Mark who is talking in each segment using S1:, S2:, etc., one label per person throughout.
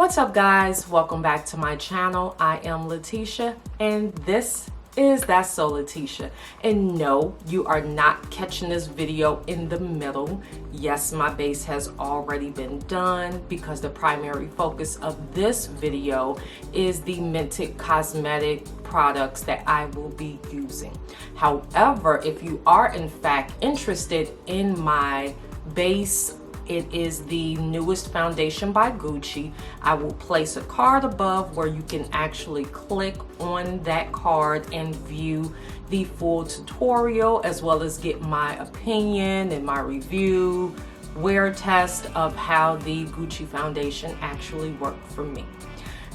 S1: What's up guys, welcome back to my channel. I am Letitia and this is That's So Letitia. And no, you are not catching this video in the middle. Yes, my base has already been done because the primary focus of this video is the Mented cosmetic products that I will be using. However, if you are in fact interested in my base, it is the newest foundation by Gucci. I will place a card above where you can actually click on that card and view the full tutorial, as well as get my opinion and my review, wear test of how the Gucci foundation actually worked for me.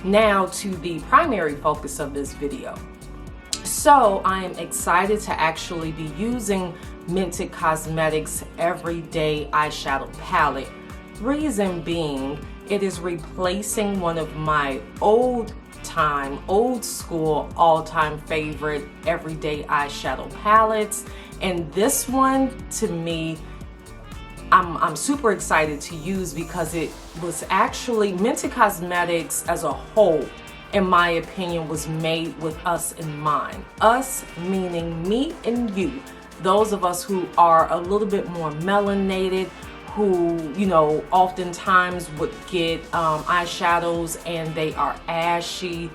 S1: Now to the primary focus of this video. So I am excited to actually be using Mented Cosmetics Everyday Eyeshadow Palette. Reason being, it is replacing one of my old school, all-time favorite everyday eyeshadow palettes. And this one, to me, I'm super excited to use because it was actually, Mented Cosmetics as a whole, in my opinion, was made with us in mind. Us meaning me and you. Those of us who are a little bit more melanated, who, you know, oftentimes would get eyeshadows and they are ashy,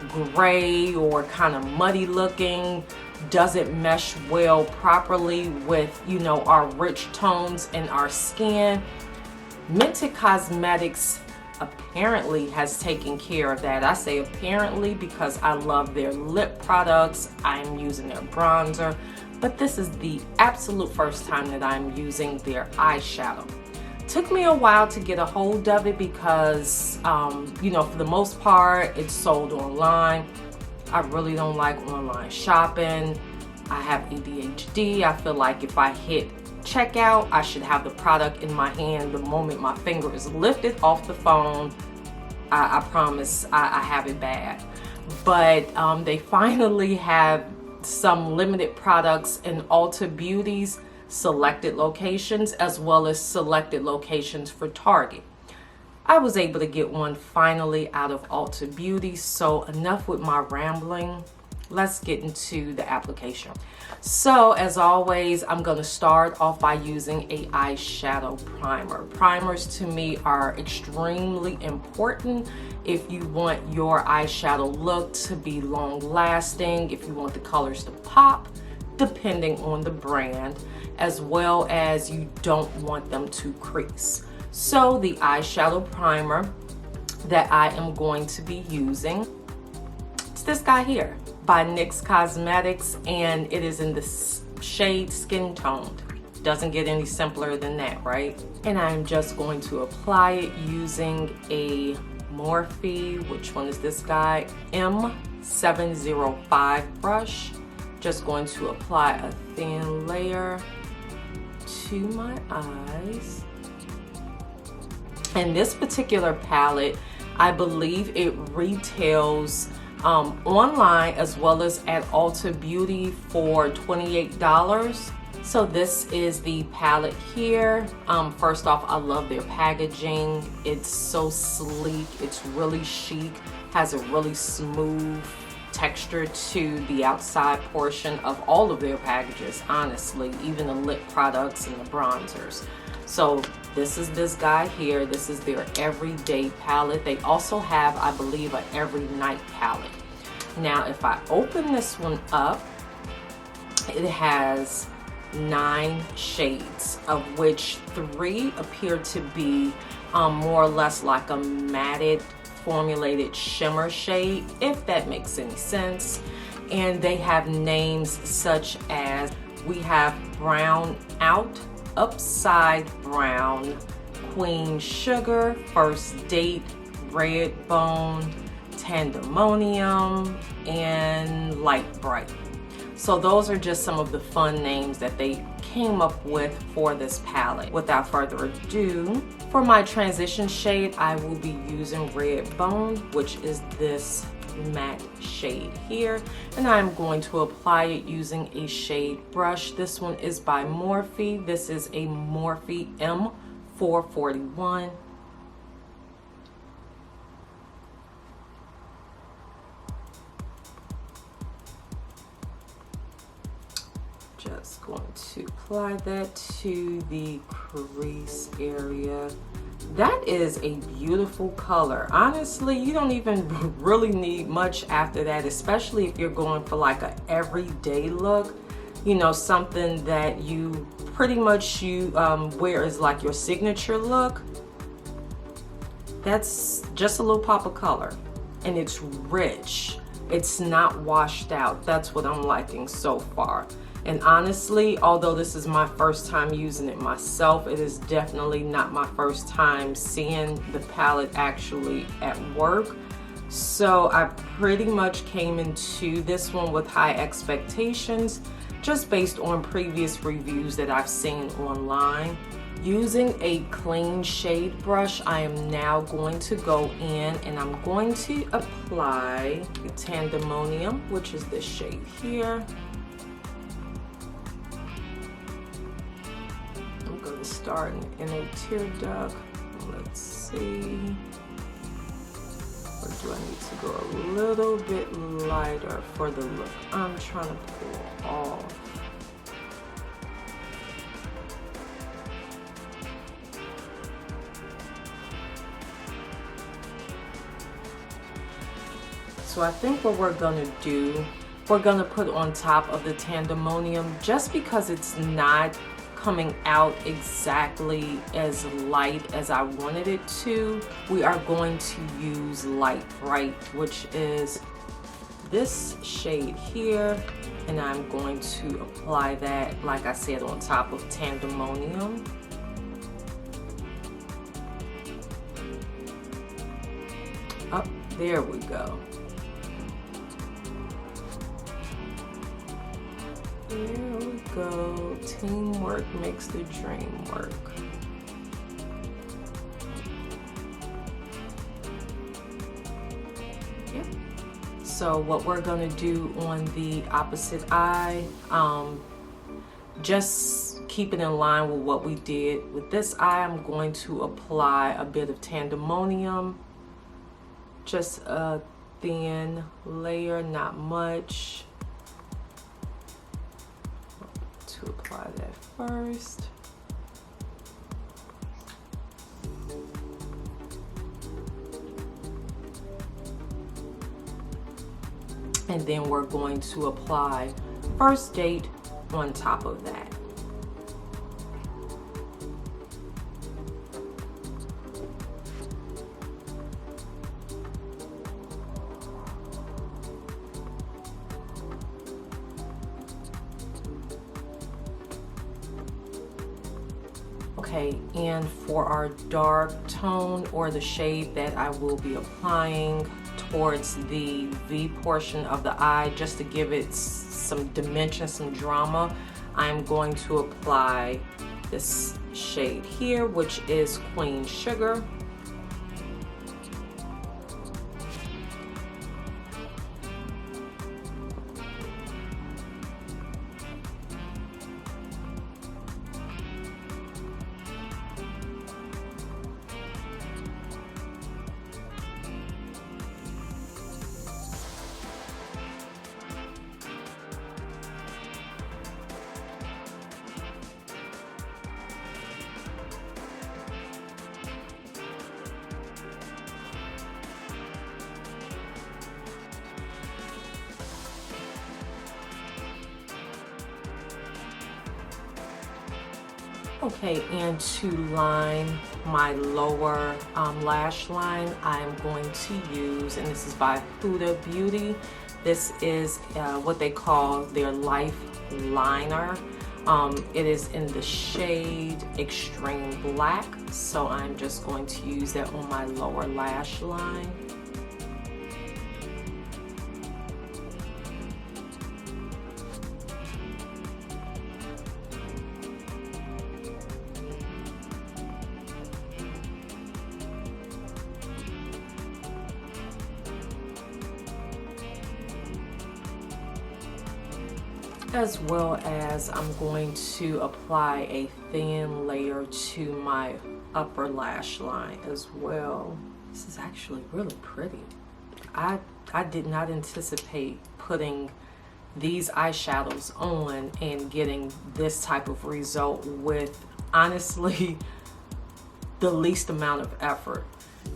S1: gray, or kind of muddy looking, doesn't mesh well properly with, you know, our rich tones in our skin. Mented Cosmetics apparently has taken care of that. I say apparently because I love their lip products. I'm using their bronzer, but this is the absolute first time that I'm using their eyeshadow. Took me a while to get a hold of it because, you know, for the most part, it's sold online. I really don't like online shopping. I have ADHD. I feel like if I hit checkout, I should have the product in my hand the moment my finger is lifted off the phone. I promise I have it bad. But they finally have some limited products in Ulta Beauty's selected locations, as well as selected locations for Target. I was able to get one finally out of Ulta Beauty. So enough with my rambling. Let's get into the application. So as always, I'm going to start off by using a eyeshadow primer. Primers to me are extremely important if you want your eyeshadow look to be long lasting, if you want the colors to pop, depending on the brand, as well as you don't want them to crease. So the eyeshadow primer that I am going to be using, it's this guy here by NYX Cosmetics, and it is in the shade Skin Toned. Doesn't get any simpler than that, right? And I'm just going to apply it using a Morphe, which one is this guy? M705 brush. Just going to apply a thin layer to my eyes. And this particular palette, I believe it retails online as well as at Ulta Beauty for $28. So this is the palette here. First off, I love their packaging. It's so sleek, it's really chic, has a really smooth texture to the outside portion of all of their packages, honestly, even the lip products and the bronzers. So this is this guy here. This is their everyday palette. They also have, I believe, an every night palette. Now, if I open this one up, it has 9 shades, of which 3 appear to be more or less like a matted formulated shimmer shade, if that makes any sense. And they have names such as, we have Brown Out, Upside Brown, Queen Sugar, First Date, Red Bone, Tandemonium, and Light Bright. So those are just some of the fun names that they came up with for this palette. Without further ado, for my transition shade, I will be using Red Bone, which is this matte shade here, and I'm going to apply it using a shade brush. This one is by Morphe. This is a Morphe M441. Just going to apply that to the crease area. That is a beautiful color. Honestly, you don't even really need much after that, especially if you're going for like a everyday look. You know, something that you pretty much wear as like your signature look. That's just a little pop of color, and it's rich. It's not washed out. That's what I'm liking so far. And honestly, although this is my first time using it myself, it is definitely not my first time seeing the palette actually at work. So I pretty much came into this one with high expectations, just based on previous reviews that I've seen online. Using a clean shade brush, I am now going to go in and I'm going to apply the Tandemonium, which is this shade here. I'm going to start in the inner tear duct. Let's see. Or do I need to go a little bit lighter for the look I'm trying to pull off? So I think what we're gonna do, we're gonna put on top of the Tandemonium, just because it's not coming out exactly as light as I wanted it to, we are going to use Light Bright, which is this shade here, and I'm going to apply that, like I said, on top of Tandemonium. Up, there we go. There we go. Teamwork makes the dream work. Yep. So what we're gonna do on the opposite eye, just keep it in line with what we did with this eye, I'm going to apply a bit of Tandemonium. Just a thin layer, not much. To apply that first. And then we're going to apply First Date on top of that. Okay, and for our dark tone, or the shade that I will be applying towards the V portion of the eye, just to give it some dimension, some drama, I'm going to apply this shade here, which is Queen Sugar. Okay, and to line my lower lash line, I'm going to use, and this is by Huda Beauty, this is what they call their Life Liner. It is in the shade Extreme Black, so I'm just going to use that on my lower lash line. As well as I'm going to apply a thin layer to my upper lash line as well. This is actually really pretty. I did not anticipate putting these eyeshadows on and getting this type of result with honestly the least amount of effort.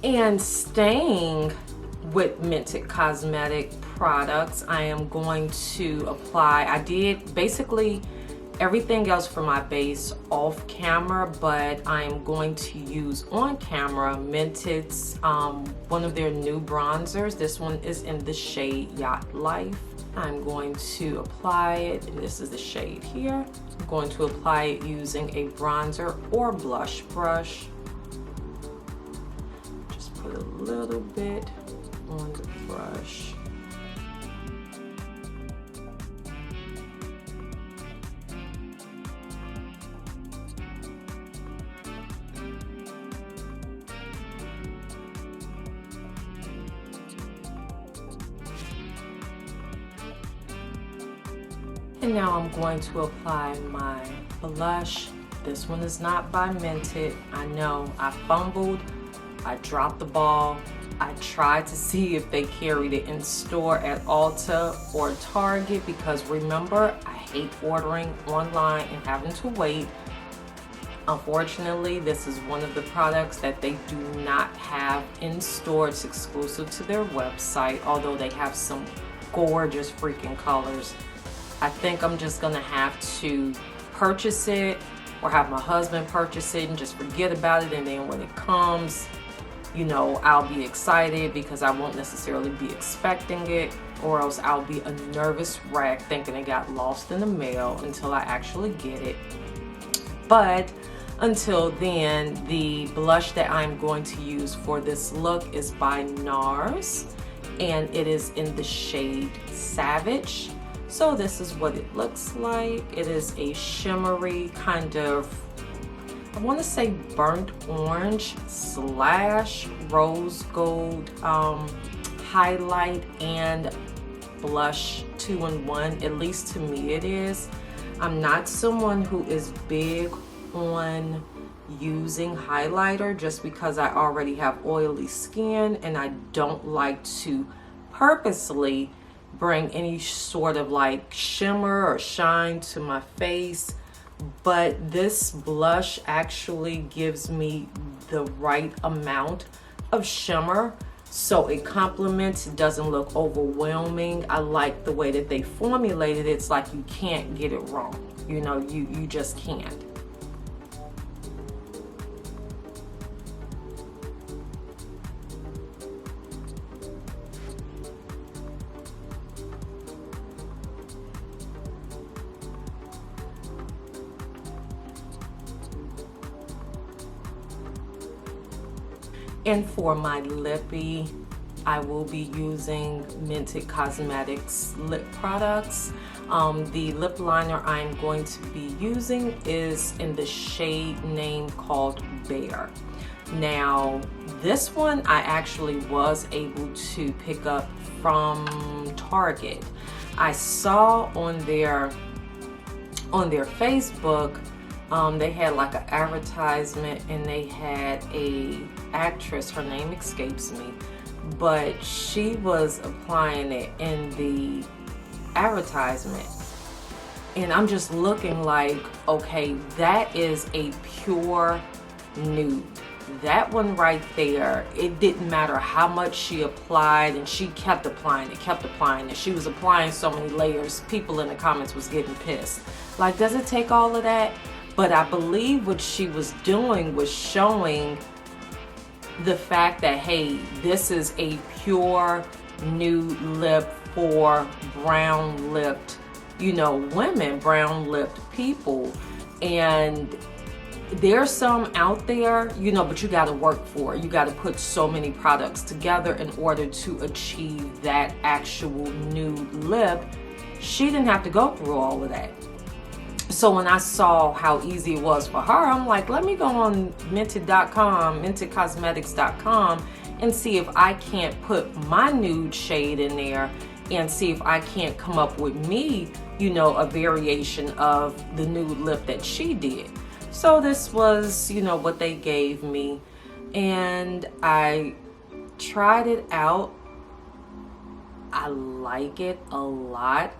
S1: And staying with Mented cosmetic products, I am going to apply, I did basically everything else for my base off camera, but I'm going to use on camera Mented's one of their new bronzers. This one is in the shade Yacht Life. I'm going to apply it, and this is the shade here. I'm going to apply it using a bronzer or blush brush. Just put a little bit on the brush. And now I'm going to apply my blush. This one is not by Mented. I know I fumbled, I dropped the ball. I tried to see if they carried it in store at Ulta or Target, because remember, I hate ordering online and having to wait. Unfortunately, this is one of the products that they do not have in store. It's exclusive to their website, although they have some gorgeous freaking colors. I think I'm just gonna have to purchase it or have my husband purchase it and just forget about it, and then when it comes, you know, I'll be excited because I won't necessarily be expecting it, or else I'll be a nervous wreck thinking it got lost in the mail until I actually get it. But until then, the blush that I'm going to use for this look is by Nars, and it is in the shade Savage. So this is what it looks like. It is a shimmery kind of, I want to say burnt orange slash rose gold highlight and blush 2-in-1. At least to me it is. I'm not someone who is big on using highlighter just because I already have oily skin, and I don't like to purposely bring any sort of like shimmer or shine to my face. But this blush actually gives me the right amount of shimmer, so it complements, it doesn't look overwhelming. I like the way that they formulated it. It's like you can't get it wrong, you know, you just can't. And for my lippy, I will be using Mented Cosmetics lip products. The lip liner I'm going to be using is in the shade name called Bear. Now, this one I actually was able to pick up from Target. I saw on their Facebook, they had like an advertisement, and they had a actress, her name escapes me, but she was applying it in the advertisement, and I'm just looking like, okay, that is a pure nude. That one right there, it didn't matter how much she applied, and she kept applying it. She was applying so many layers, people in the comments was getting pissed. Like, does it take all of that? But I believe what she was doing was showing the fact that, hey, this is a pure nude lip for brown lipped, you know, women, brown lipped people. And there's some out there, you know, but you got to work for it. You got to put so many products together in order to achieve that actual nude lip. She didn't have to go through all of that. So when I saw how easy it was for her, I'm like, let me go on Mented.com, MentedCosmetics.com, and see if I can't put my nude shade in there and see if I can't come up with me, you know, a variation of the nude lip that she did. So this was, you know, what they gave me, and I tried it out. I like it a lot.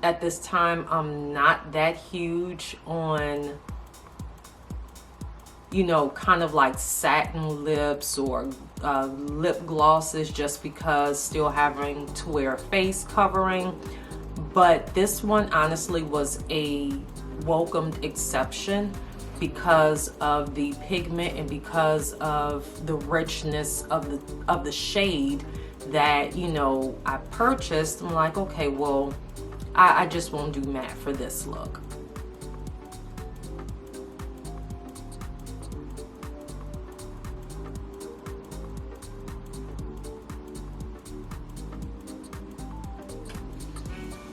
S1: At this time, I'm not that huge on, you know, kind of like satin lips or lip glosses, just because still having to wear a face covering. But this one honestly was a welcomed exception because of the pigment and because of the richness of the shade that, you know, I purchased. I'm like, okay, well, I just won't do matte for this look.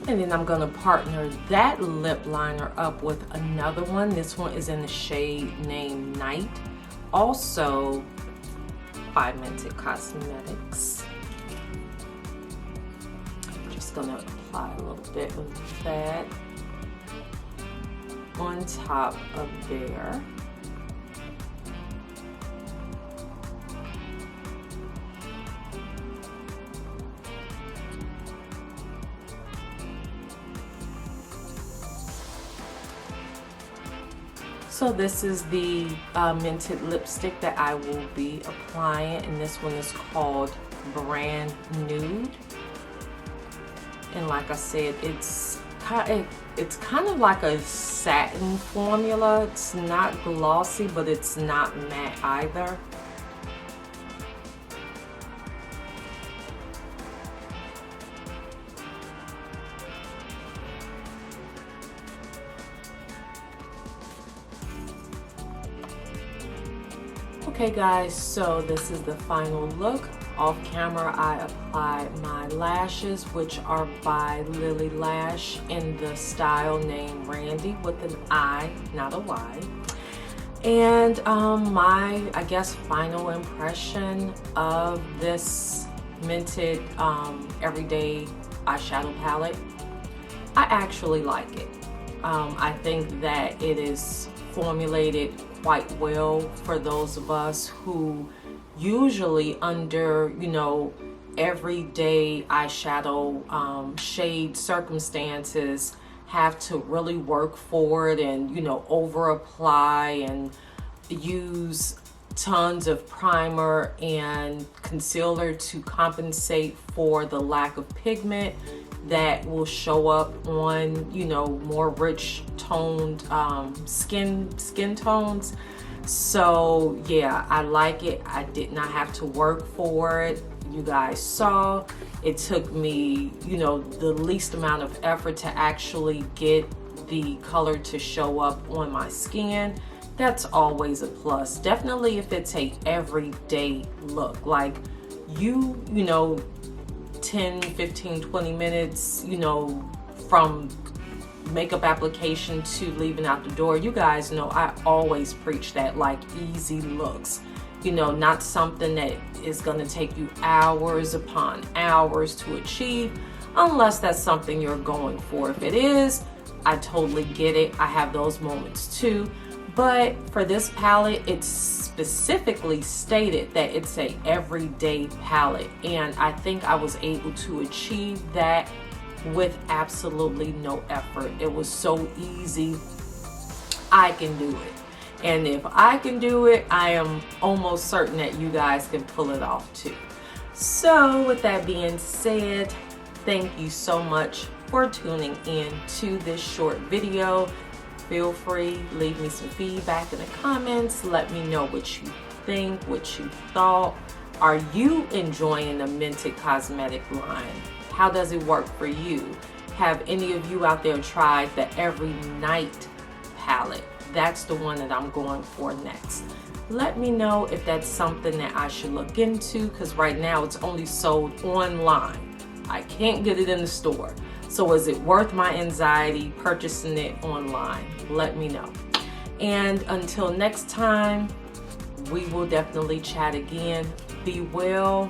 S1: And then I'm gonna partner that lip liner up with another one. This one is in the shade named Night, also by Mented Cosmetics. Just gonna apply a little bit of that on top of there. So this is the Mented lipstick that I will be applying, and this one is called Brand Nude. And like I said, it's kind of like a satin formula. It's not glossy, but it's not matte either. Okay guys, so this is the final look. Off camera, I applied my lashes, which are by Lilly Lash in the style named Randi with an I, not a Y. And my, I guess, final impression of this Mented Everyday Eyeshadow Palette, I actually like it. I think that it is formulated quite well for those of us who usually under, you know, everyday eyeshadow shade circumstances have to really work for it and, you know, over apply and use tons of primer and concealer to compensate for the lack of pigment that will show up on, you know, more rich toned skin tones. So yeah, I like it. I did not have to work for it. You guys saw it took me, you know, the least amount of effort to actually get the color to show up on my skin. That's always a plus. Definitely if it's a everyday look, like you know, 10, 15, 20 minutes, you know, from makeup application to leaving out the door. You guys know I always preach that, like, easy looks, you know, not something that is going to take you hours upon hours to achieve, unless that's something you're going for. If it is, I totally get it. I have those moments too. But for this palette, it's specifically stated that it's a everyday palette, and I think I was able to achieve that with absolutely no effort. It was so easy. I can do it, and if I can do it, I am almost certain that you guys can pull it off too. So with that being said, thank you so much for tuning in to this short video. Feel free, leave me some feedback in the comments. Let me know what you think, what you thought. Are you enjoying the Mented cosmetic line? How does it work for you? Have any of you out there tried the Every Night palette? That's the one that I'm going for next. Let me know if that's something that I should look into, because right now it's only sold online. I can't get it in the store. So is it worth my anxiety purchasing it online? Let me know. And until next time, we will definitely chat again. Be well.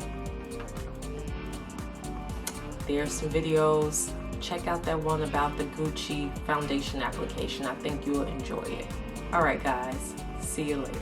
S1: There's some videos. Check out that one about the Gucci foundation application. I think you'll enjoy it. All right, guys. See you later.